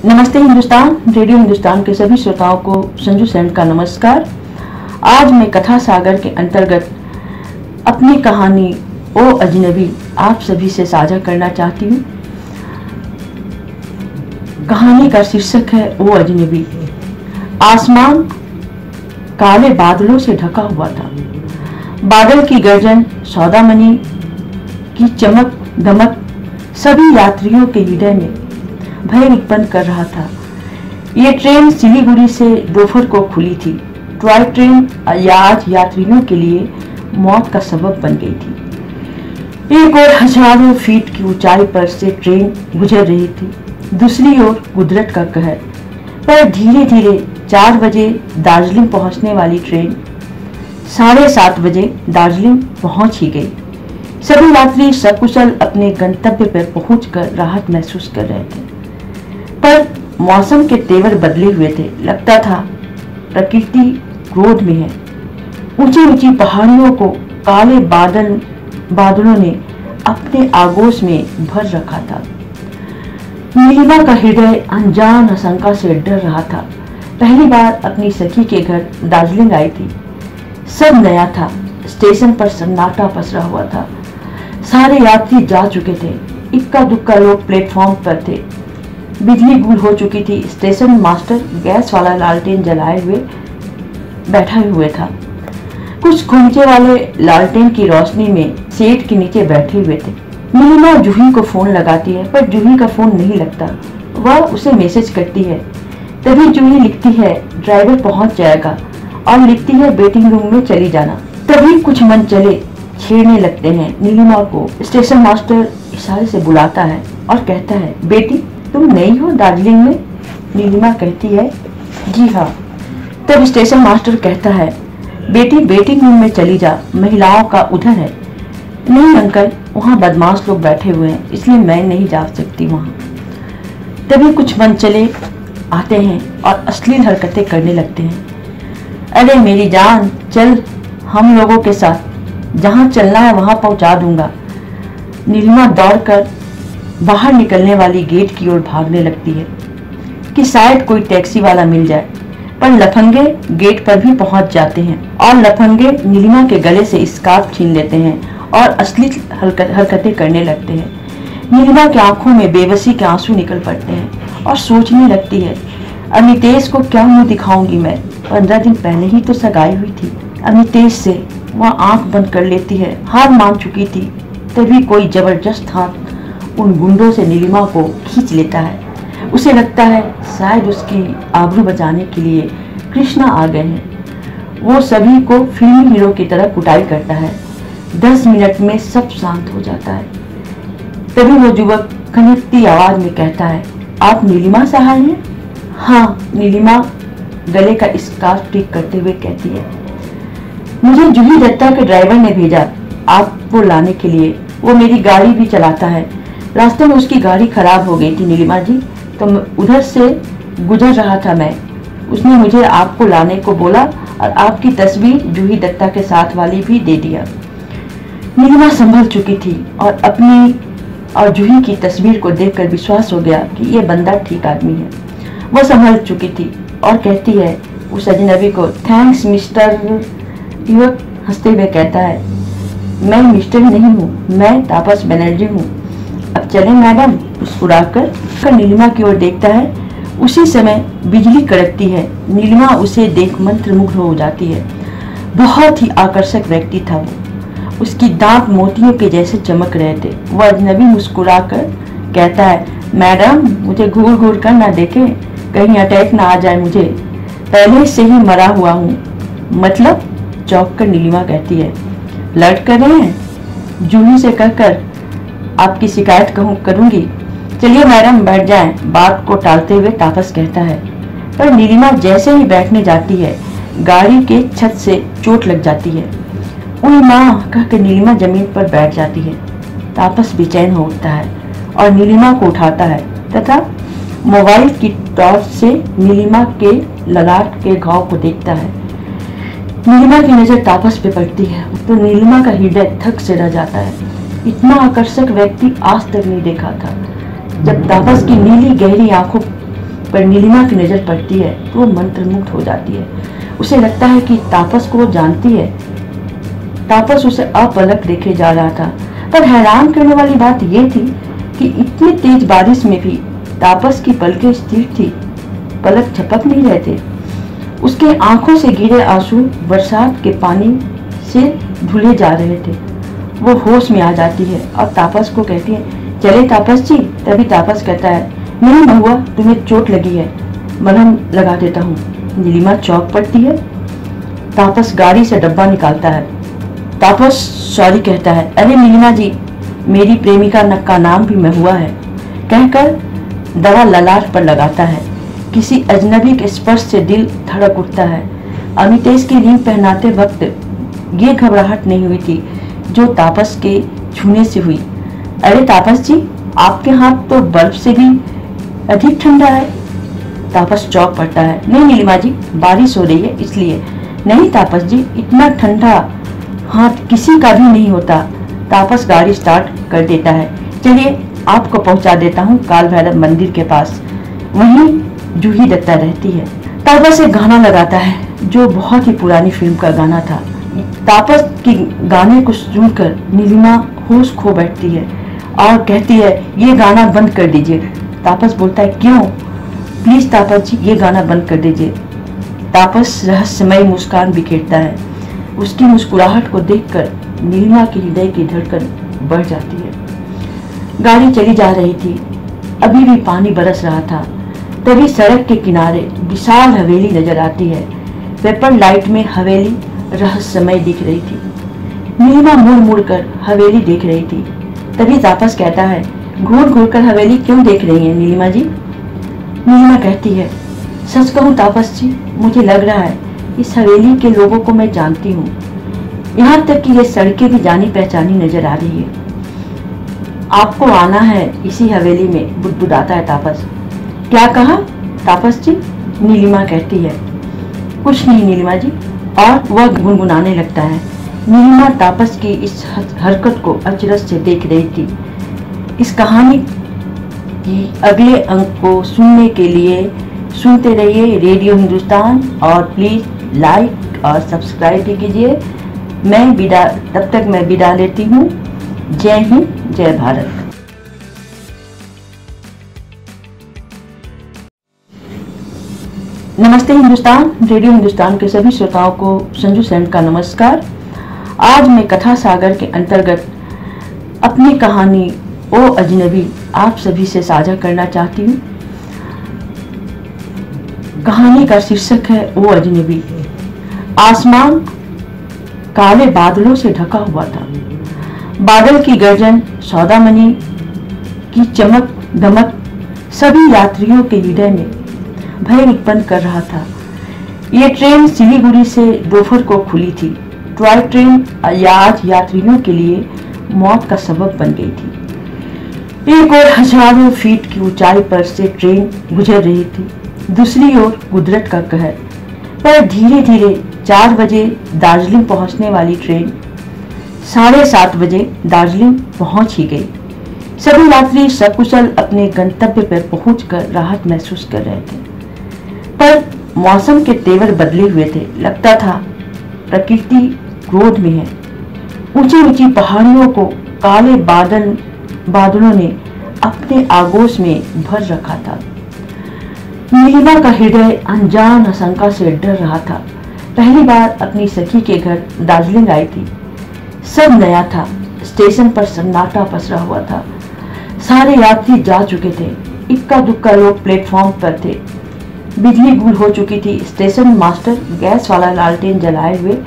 नमस्ते हिंदुस्तान, रेडियो हिंदुस्तान के सभी श्रोताओं को संजू सेन का नमस्कार। आज मैं कथा सागर के अंतर्गत अपनी कहानी ओ अजनबी आप सभी से साझा करना चाहती हूँ। कहानी का शीर्षक है ओ अजनबी। आसमान काले बादलों से ढका हुआ था। बादल की गर्जन, सौदामनी की चमक दमक सभी यात्रियों के हृदय में भय उत्पन्न कर रहा था। ये ट्रेन सिलीगुड़ी से दोपहर को खुली थी। टॉय ट्रेन आज यात्रियों के लिए मौत का सबब बन गई थी। एक और हजारों फीट की ऊंचाई पर से ट्रेन गुजर रही थी, दूसरी ओर कुदरत का कहर। पर धीरे धीरे 4 बजे दार्जिलिंग पहुंचने वाली ट्रेन 7:30 बजे दार्जिलिंग पहुंच ही गई। सभी यात्री सकुशल अपने गंतव्य पर पहुंचकर राहत महसूस कर रहे थे, पर मौसम के तेवर बदले हुए थे। लगता था प्रकृति क्रोध में है। ऊंची ऊंची पहाड़ियों को काले बादलों ने अपने आगोश में भर रखा था। नीलिमा का हृदय अनजान आशंका से डर रहा था। पहली बार अपनी सखी के घर दार्जिलिंग आई थी। सब नया था। स्टेशन पर सन्नाटा पसरा हुआ था। सारे यात्री जा चुके थे। इक्का दुक्का लोग प्लेटफॉर्म पर थे। बिजली गुल हो चुकी थी। स्टेशन मास्टर गैस वाला लालटेन जलाए हुए बैठा हुए था। कुछ खोमचे वाले लालटेन की रोशनी में शेड के नीचे बैठे हुए थे। नीलिमा जूही को फोन लगाती है, पर जूही का फोन नहीं लगता। वह उसे मैसेज करती है। तभी जूही लिखती है ड्राइवर पहुंच जाएगा, और लिखती है वेटिंग रूम में चली जाना। तभी कुछ मन चले छेड़ने लगते हैं नीलिमा को। स्टेशन मास्टर इशारे से बुलाता है और कहता है, बेटी तुम नई हो दार्जिलिंग में? नीलिमा कहती है, जी हाँ। तब स्टेशन मास्टर कहता है, बेटी वेटिंग रूम में चली जा, महिलाओं का उधर है। नहीं अंकल, वहाँ बदमाश लोग बैठे हुए हैं, इसलिए मैं नहीं जा सकती वहाँ। तभी कुछ मन चले आते हैं और अश्लील हरकतें करने लगते हैं। अरे मेरी जान, चल हम लोगों के साथ, जहाँ चलना है वहाँ पहुँचा दूंगा। नीलिमा दौड़कर बाहर निकलने वाली गेट की ओर भागने लगती है कि शायद कोई टैक्सी वाला मिल जाए, पर लफंगे गेट पर भी पहुंच जाते हैं और लफंगे नीलिमा के गले से स्कार्फ छीन लेते हैं और अश्लील हरकतें करने लगते हैं। नीलिमा की आंखों में बेबसी के आंसू निकल पड़ते हैं और सोचने लगती है, अमितेश को क्या मुंह दिखाऊंगी मैं? 15 दिन पहले ही तो सगाई हुई थी अमितेश से। वह आंख बंद कर लेती है, हार मान चुकी थी। तभी कोई जबरदस्त हाथ उन गुंडों से नीलिमा को खींच लेता है। उसे लगता है शायद उसकी आबरू बचाने के लिए कृष्णा आ गए हैं। वो सभी को फिल्मी हीरो की तरह कुटाई करता है। 10 मिनट में सब शांत हो जाता है। तभी वो युवक खनकती आवाज में कहता है, आप नीलिमा सहाय हैं? हाँ, नीलिमा गले का स्कार्फ ठीक करते हुए कहती है, मुझे जूही दत्ता के ड्राइवर ने भेजा आपको लाने के लिए। वो मेरी गाड़ी भी चलाता है। रास्ते में उसकी गाड़ी खराब हो गई थी नीलिमा जी, तो उधर से गुजर रहा था मैं। उसने मुझे आपको लाने को बोला और आपकी तस्वीर जूही दत्ता के साथ वाली भी दे दिया। नीलिमा संभल चुकी थी और अपनी और जूही की तस्वीर को देखकर विश्वास हो गया कि ये बंदा ठीक आदमी है। वह संभल चुकी थी और कहती है उस अजनबी को, थैंक्स मिस्टर। युवक हंसते हुए कहता है, मैं मिस्टर नहीं हूँ, मैं तापस बनर्जी हूँ। अब चले मैडम। मुस्कुराकर नीलिमा की ओर देखता है। उसी समय बिजली कड़कती है। नीलिमा उसे देख मंत्रमुग्ध हो जाती है। बहुत ही आकर्षक व्यक्ति था वो। उसकी दांत मोतियों के जैसे चमक रहे थे। वह अजनबी मुस्कुराकर कहता है, मैडम मुझे घूर घूर कर ना देखे, कहीं अटैक ना आ जाए मुझे, पहले से ही मरा हुआ हूँ। मतलब? चौंक कर नीलिमा कहती है, फ्लर्ट कर रहे हैं? जूही से कहकर आपकी शिकायत करूंगी। चलिए मैडम बैठ जाएं। बात को टालते हुए तापस कहता है। पर नीलिमा जैसे ही बैठने जाती है, गाड़ी के छत से चोट लग जाती है। ओए माँ कहकर नीलिमा जमीन पर बैठ जाती है। तापस बेचैन हो उठता है और नीलिमा को उठाता है तथा मोबाइल की टॉर्च से नीलिमा के ललाट के घाव को देखता है। नीलिमा की नजर तापस पे पड़ती है तो नीलिमा का हृदय थक से रह जाता है। इतना आकर्षक व्यक्ति आज तक नहीं देखा था। जब तापस की नीली गहरी आंखों पर नीलिमा की नजर पड़ती है तो वो मंत्रमुग्ध हो जाती है। उसे लगता है कि तापस को वो जानती है। तापस उसे अपलक देखे जा रहा था, पर हैरान करने वाली बात यह थी कि इतनी तेज बारिश में भी तापस की पलकें स्थिर थी, पलक झपक नहीं रहे थे। उसके आंखों से गिरे आंसू बरसात के पानी से धुले जा रहे थे। वो होश में आ जाती है और तापस को कहती है, चले तापस जी। तभी तापस कहता है, नहीं महुआ, तुम्हें चोट लगी है, मलहम लगा देता हूँ। नीलिमा चौंक पड़ती है। तापस गाड़ी से डब्बा निकालता है। तापस सॉरी कहता है, अरे नीलिमा जी, मेरी प्रेमिका का नाम भी महुआ है, कहकर दवा ललाट पर लगाता है। किसी अजनबी के स्पर्श से दिल धड़क उठता है। अमितेश की रिंग पहनाते वक्त ये घबराहट नहीं हुई थी जो तापस के छूने से हुई। अरे तापस जी, आपके हाथ तो बर्फ से भी अधिक ठंडा है। तापस चौंक पड़ता है। नहीं नीलिमा जी, बारिश हो रही है इसलिए। नहीं तापस जी, इतना ठंडा हाथ किसी का भी नहीं होता। तापस गाड़ी स्टार्ट कर देता है। चलिए आपको पहुंचा देता हूँ काल भैरव मंदिर के पास, वहीं जूही दत्ता रहती है। तापस एक गाना लगाता है जो बहुत ही पुरानी फिल्म का गाना था। तापस की गाने को सुनकर नीलिमा होश खो बैठती है और कहती है, ये गाना बंद कर दीजिए। तापस बोलता है, क्यों? प्लीज तापस जी, ये गाना बंद कर दीजिए। तापस रहस्यमय मुस्कान बिखेरता है। उसकी मुस्कुराहट को देखकर नीलिमा के हृदय की धड़कन बढ़ जाती है। गाड़ी चली जा रही थी, अभी भी पानी बरस रहा था। तभी सड़क के किनारे विशाल हवेली नजर आती है। पेपर लाइट में हवेली रहस्यमय दिख रही थी। नीलिमा मुड़ मुड़ कर हवेली देख रही थी। तभी तापस कहता है, घूर घूर कर हवेली क्यों देख रही है नीलिमा जी? नीलिमा कहती है, सच कहूँ तापस जी, मुझे लग रहा है इस हवेली के लोगों को मैं जानती हूँ। यहाँ तक कि ये सड़कें भी जानी पहचानी नजर आ रही है। आपको आना है इसी हवेली में, बुदबुदाता है तापस। क्या कहा तापस जी? नीलिमा कहती है, कुछ नहीं नीलिमा जी, और वह गुनगुनाने लगता है। नीलिमा तापस की इस हरकत को अचरज से देख रही थी। इस कहानी की अगले अंक को सुनने के लिए सुनते रहिए रेडियो हिंदुस्तान, और प्लीज लाइक और सब्सक्राइब भी कीजिए। तब तक मैं विदा लेती हूँ। जय हिंद, जय भारत। नमस्ते हिंदुस्तान, रेडियो हिंदुस्तान के सभी श्रोताओं को संजू सेन का नमस्कार। आज मैं कथा सागर के अंतर्गत अपनी कहानी ओ अजनबी आप सभी से साझा करना चाहती हूँ। कहानी का शीर्षक है ओ अजनबी। आसमान काले बादलों से ढका हुआ था। बादल की गर्जन, सौदामनी की चमक दमक सभी यात्रियों के हृदय में भय उत्पन्न कर रहा था। ये ट्रेन सिलीगुड़ी से दोपहर को खुली थी। टॉय ट्रेन आज यात्रियों के लिए मौत का सबब बन गई थी। एक और हजारों फीट की ऊंचाई पर से ट्रेन गुजर रही थी, दूसरी ओर कुदरत का कहर। पर धीरे धीरे 4 बजे दार्जिलिंग पहुंचने वाली ट्रेन 7:30 बजे दार्जिलिंग पहुंच ही गई। सभी यात्री सकुशल अपने गंतव्य पर पहुंचकर राहत महसूस कर रहे थे, पर मौसम के तेवर बदले हुए थे। लगता था प्रकृति क्रोध में है। ऊंची ऊंची पहाड़ियों को काले बादलों ने अपने आगोश में भर रखा था। नीलिमा का हृदय अनजान आशंका से डर रहा था। पहली बार अपनी सखी के घर दार्जिलिंग आई थी। सब नया था। स्टेशन पर सन्नाटा पसरा हुआ था। सारे यात्री जा चुके थे। इक्का दुक्का लोग प्लेटफॉर्म पर थे। बिजली गुल हो चुकी थी। स्टेशन मास्टर गैस वाला लालटेन जलाए हुए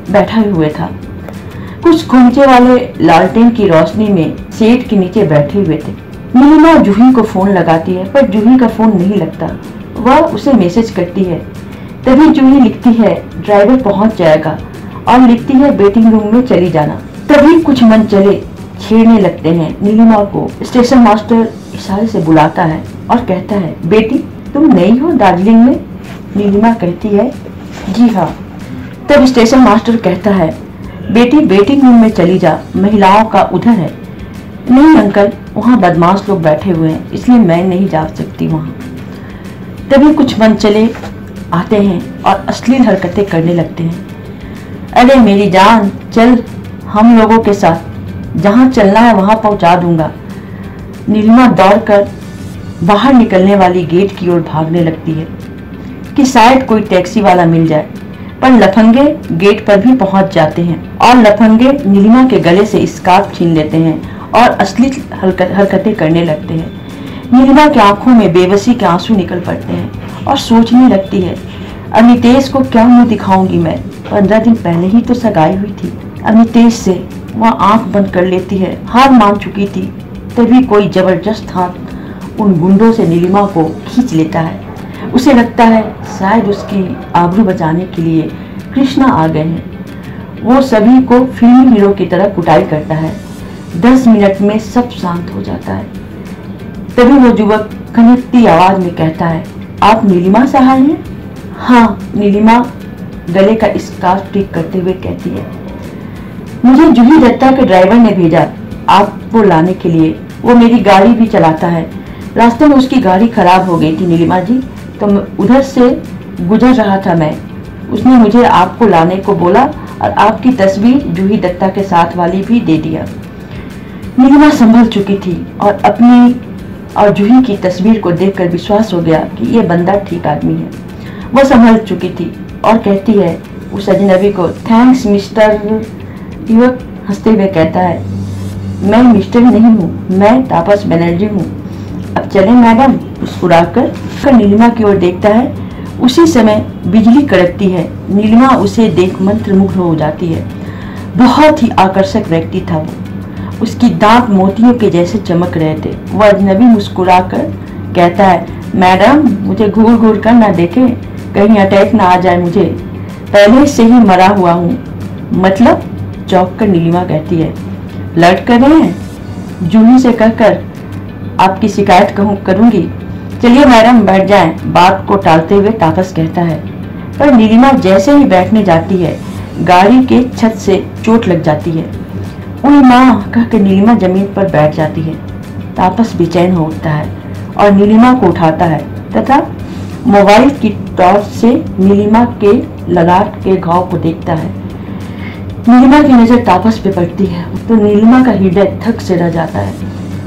बैठा हुए था। कुछ खोमचे वाले लालटेन की रोशनी में शेड के नीचे बैठे हुए थे। नीलिमा जूही को फोन लगाती है, पर जूही का फोन नहीं लगता। वह उसे मैसेज करती है। तभी जूही लिखती है, ड्राइवर पहुंच जाएगा, और लिखती है, वेटिंग रूम में चली जाना। तभी कुछ मन चले छेड़ने लगते हैं नीलिमा को। स्टेशन मास्टर इशारे से बुलाता है और कहता है, बेटी तुम नई हो दार्जिलिंग में? नीलिमा कहती है, जी हाँ। तब स्टेशन मास्टर कहता है, बेटी वेटिंग रूम में चली जा, महिलाओं का उधर है। नहीं अंकल, वहाँ बदमाश लोग बैठे हुए हैं, इसलिए मैं नहीं जा सकती वहाँ। तभी कुछ मन चले आते हैं और अश्लील हरकतें करने लगते हैं। अरे मेरी जान, चल हम लोगों के साथ, जहाँ चलना है वहाँ पहुँचा दूंगा। नीलिमा दौड़कर बाहर निकलने वाली गेट की ओर भागने लगती है कि शायद कोई टैक्सी वाला मिल जाए, पर लफंगे गेट पर भी पहुंच जाते हैं और लफंगे नीलिमा के गले से स्कार्फ छीन लेते हैं और अश्लील हरकतें करने लगते हैं। नीलिमा की आंखों में बेबसी के आंसू निकल पड़ते हैं और सोचने लगती है, अमितेश को क्या मुंह दिखाऊंगी मैं? 15 दिन पहले ही तो सगाई हुई थी अमितेश से। वह आंख बंद कर लेती है, हार मान चुकी थी। तभी कोई जबरदस्त हाथ उन गुंडों से नीलिमा को खींच लेता है। उसे लगता है शायद उसकी आबरू बचाने के लिए कृष्णा आ गए हैं। वो सभी को फिल्मी हीरो की तरह कुटाई करता है। 10 मिनट में सब शांत हो जाता है। तभी वो युवक खनकती आवाज में कहता है, आप नीलिमा सहाय हैं? हाँ, नीलिमा गले का स्कार्फ ठीक करते हुए कहती है। मुझे जूही दत्ता के ड्राइवर ने भेजा आपको लाने के लिए। वो मेरी गाड़ी भी चलाता है। रास्ते में उसकी गाड़ी खराब हो गई थी नीलिमा जी, तो उधर से गुजर रहा था मैं। उसने मुझे आपको लाने को बोला और आपकी तस्वीर जूही दत्ता के साथ वाली भी दे दिया। नीलिमा संभल चुकी थी और अपनी और जूही की तस्वीर को देखकर विश्वास हो गया कि ये बंदा ठीक आदमी है। वह संभल चुकी थी और कहती है उस अजनबी को, थैंक्स मिस्टर। युवक हंसते हुए कहता है, मैं मिस्टर नहीं हूँ, मैं तापस बनर्जी हूँ। अब चले मैडम। मुस्कुराकर नीलिमा की ओर देखता है। उसी समय बिजली कड़कती है। नीलिमा उसे देख मंत्रमुग्ध हो जाती है। बहुत ही आकर्षक व्यक्ति था वो। उसकी दांत मोतियों के जैसे चमक रहे थे। वह अजनबी मुस्कुराकर कहता है, मैडम मुझे घूर घूर कर ना देखें, कहीं अटैक ना आ जाए मुझे, पहले से ही मरा हुआ हूँ। मतलब? चौंक कर नीलिमा कहती है, लड़ कर रहे हैं? जूही से कहकर आपकी शिकायत करूंगी। चलिए मैडम बैठ जाएं। बात को टालते हुए तापस कहता है। पर नीलिमा जैसे ही बैठने जाती है, गाड़ी के छत से चोट लग जाती है। उन माँ कहकर नीलिमा जमीन पर बैठ जाती है। तापस बेचैन हो उठता है और नीलिमा को उठाता है तथा मोबाइल की टॉर्च से नीलिमा के ललाट के घाव को देखता है। नीलिमा की नजर तापस पे पड़ती है तो नीलिमा का हृदय थक से रह जाता है।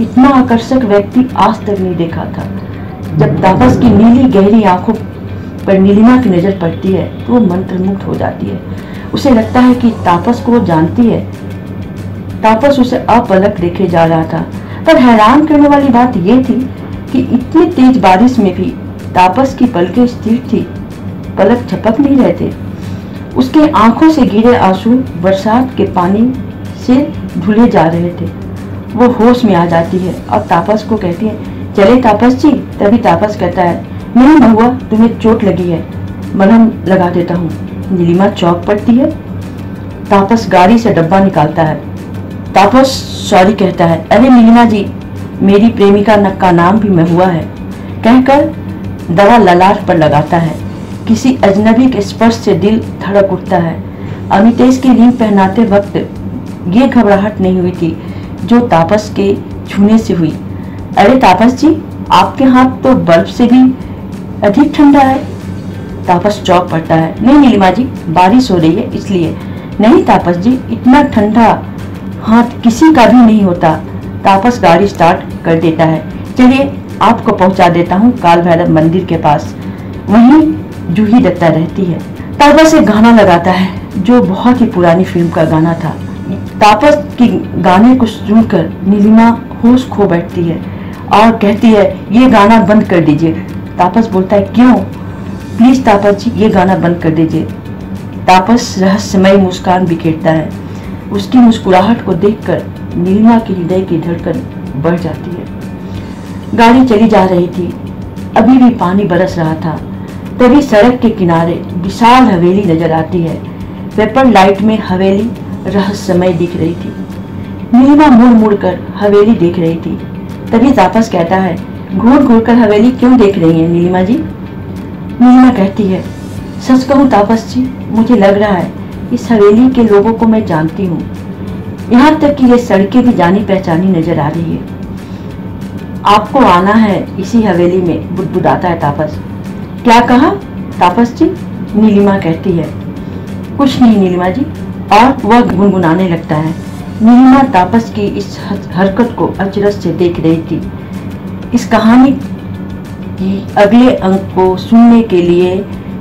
इतना आकर्षक व्यक्ति आज तक नहीं देखा था। जब तापस की नीली गहरी आंखों पर नीलिमा की नजर पड़ती है तो वो मंत्रमुग्ध हो जाती है। उसे लगता है कि तापस को वो जानती है। तापस उसे अपलक देखे जा रहा था, पर हैरान करने वाली बात यह थी कि इतनी तेज बारिश में भी तापस की पलकें स्थिर थी, पलक झपक नहीं रहे थे। उसके आंखों से गिरे आंसू बरसात के पानी से धुले जा रहे थे। वो होश में आ जाती है और तापस को कहती है, चले तापस जी। तभी तापस कहता है, नहीं बहुआ, तुम्हें चोट लगी है, मलहम लगा देता हूँ। नीलिमा चौंक पड़ती है। तापस गाड़ी से डब्बा निकालता है। तापस सॉरी कहता है। अरे नीलिमा जी, मेरी प्रेमिका का नाम भी महुआ है, कहकर दवा ललाट पर लगाता है। किसी अजनबी के स्पर्श से दिल धड़क उठता है। अमितेश की रिंग पहनाते वक्त ये घबराहट नहीं हुई थी जो तापस के छूने से हुई। अरे तापस जी, आपके हाथ तो बर्फ से भी अधिक ठंडा है। तापस चौंक पड़ता है। नहीं नीलिमा जी, बारिश हो रही है इसलिए। नहीं तापस जी, इतना ठंडा हाथ किसी का भी नहीं होता। तापस गाड़ी स्टार्ट कर देता है। चलिए आपको पहुंचा देता हूँ काल भैरव मंदिर के पास, वहीं जूही दत्ता रहती है। तापस एक गाना लगाता है जो बहुत ही पुरानी फिल्म का गाना था। तापस की गाने को सुनकर नीलिमा होश खो बैठती है और कहती है, ये गाना बंद कर दीजिए। तापस बोलता है, क्यों? प्लीज तापस जी, ये गाना बंद कर दीजिए। तापस रहस्यमय मुस्कान बिखेरता है। उसकी मुस्कुराहट को देखकर नीलिमा के हृदय की धड़कन बढ़ जाती है। गाड़ी चली जा रही थी। अभी भी पानी बरस रहा था। तभी सड़क के किनारे विशाल हवेली नजर आती है। पेपर लाइट में हवेली रहस्यमय दिख रही थी। नीलिमा मुड़ मुड़ कर हवेली देख रही थी। तभी तापस कहता है, घूर घूर कर हवेली क्यों देख रही है नीलिमा जी? नीलिमा कहती है, सच कहूँ तापस जी, मुझे लग रहा है इस हवेली के लोगों को मैं जानती हूँ। यहाँ तक कि ये सड़कें भी जानी पहचानी नजर आ रही है। आपको आना है इसी हवेली में, बुदबुदाता है तापस। क्या कहा तापस जी? नीलिमा कहती है। कुछ नहीं नीलिमा जी, और वह गुनगुनाने लगता है। नीलिमा तापस की इस हरकत को अचरज से देख रही थी। इस कहानी की अगले अंक को सुनने के लिए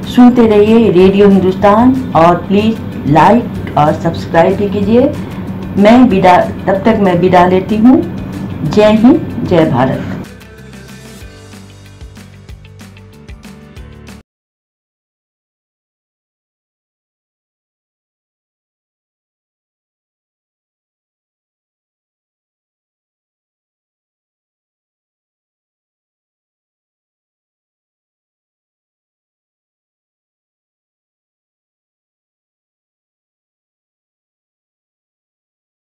सुनते रहिए रेडियो हिंदुस्तान, और प्लीज लाइक और सब्सक्राइब भी कीजिए। तब तक मैं विदा लेती हूँ। जय हिंद, जय भारत।